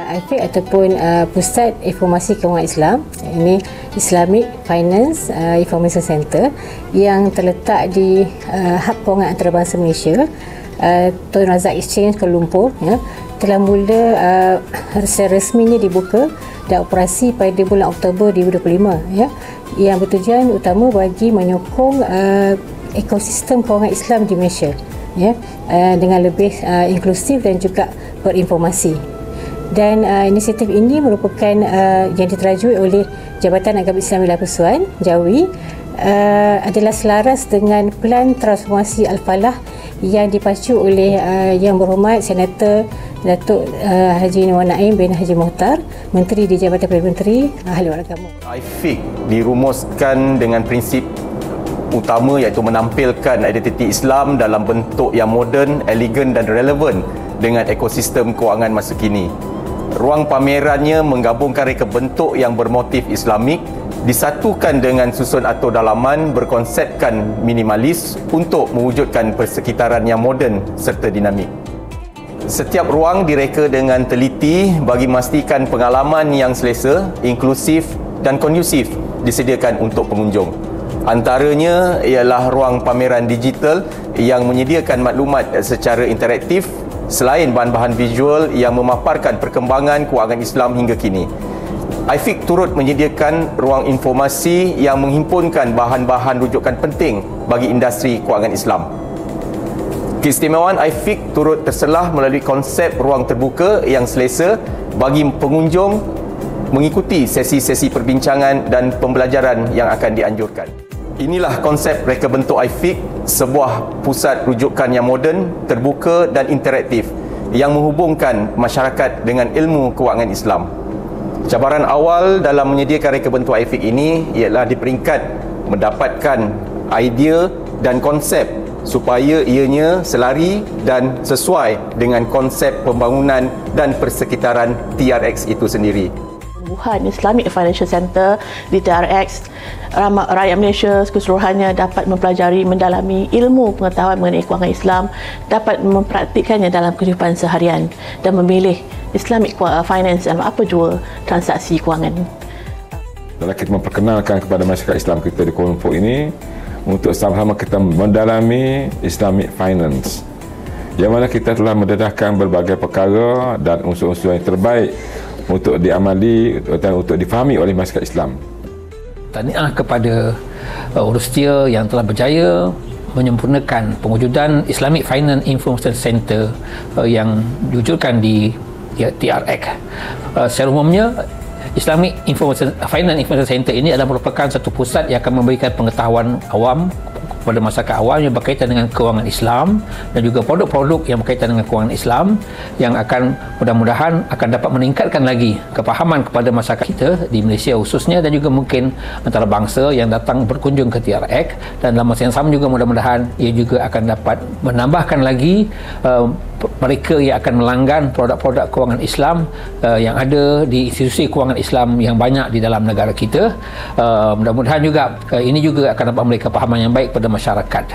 IFIC ataupun Pusat Informasi Kewangan Islam, ini Islamic Finance Information Center yang terletak di Hub Kewangan Antarabangsa Malaysia, Tun Razak Exchange Kuala Lumpur, ya, telah mula secara resminya dibuka dan operasi pada bulan Oktober 2025, ya, yang bertujuan utama bagi menyokong ekosistem kewangan Islam di Malaysia, ya, dengan lebih inklusif dan juga berinformasi. Dan inisiatif ini merupakan yang diterajui oleh Jabatan Agama Islam Wilayah Persuan Jawi, adalah selaras dengan Pelan Transformasi Al-Falah yang dipacu oleh Yang Berhormat Senator Datuk Haji Nawar Naim bin Haji Mohtar, Menteri di Jabatan Perdana Menteri Ahli Agama. IFIC dirumuskan dengan prinsip utama iaitu menampilkan identiti Islam dalam bentuk yang moden, elegan dan relevan dengan ekosistem kewangan masa kini. Ruang pamerannya menggabungkan reka bentuk yang bermotif Islamik disatukan dengan susun atur dalaman berkonsepkan minimalis untuk mewujudkan persekitaran yang moden serta dinamik. Setiap ruang direka dengan teliti bagi memastikan pengalaman yang selesa, inklusif dan kondusif disediakan untuk pengunjung. Antaranya ialah ruang pameran digital yang menyediakan maklumat secara interaktif selain bahan-bahan visual yang memaparkan perkembangan kewangan Islam hingga kini. IFIC turut menyediakan ruang informasi yang menghimpunkan bahan-bahan rujukan penting bagi industri kewangan Islam. Keistimewaan IFIC turut terselah melalui konsep ruang terbuka yang selesa bagi pengunjung mengikuti sesi-sesi perbincangan dan pembelajaran yang akan dianjurkan. Inilah konsep reka bentuk IFIC, sebuah pusat rujukan yang moden, terbuka dan interaktif yang menghubungkan masyarakat dengan ilmu kewangan Islam. Cabaran awal dalam menyediakan reka bentuk IFIC ini ialah di peringkat mendapatkan idea dan konsep supaya ianya selari dan sesuai dengan konsep pembangunan dan persekitaran TRX itu sendiri. Islamic Financial Center di TRX, rakyat Malaysia keseluruhannya dapat mempelajari, mendalami ilmu pengetahuan mengenai kewangan Islam, dapat mempraktikkannya dalam kehidupan seharian dan memilih Islamic Finance dalam apa jua transaksi kewangan. Dalam kita memperkenalkan kepada masyarakat Islam kita di Kuala Lumpur ini untuk sama-sama kita mendalami Islamic Finance, yang mana kita telah mendedahkan berbagai perkara dan unsur-unsur yang terbaik untuk diamali dan untuk difahami oleh masyarakat Islam. Tahniah kepada Urustia yang telah berjaya menyempurnakan pengujudan Islamic Finance Information Center yang diwujudkan di TRX. Secara umumnya, Islamic Finance Information Center ini adalah merupakan satu pusat yang akan memberikan pengetahuan awam kepada masyarakat awam yang berkaitan dengan kewangan Islam dan juga produk-produk yang berkaitan dengan kewangan Islam yang akan mudah-mudahan akan dapat meningkatkan lagi kepahaman kepada masyarakat kita di Malaysia khususnya dan juga mungkin antara bangsa yang datang berkunjung ke TRX, dan dalam masa yang sama juga mudah-mudahan ia juga akan dapat menambahkan lagi mereka yang akan melanggan produk-produk kewangan Islam yang ada di institusi kewangan Islam yang banyak di dalam negara kita. Mudah-mudahan juga ini juga akan dapat memberi kepahaman yang baik pada masyarakat.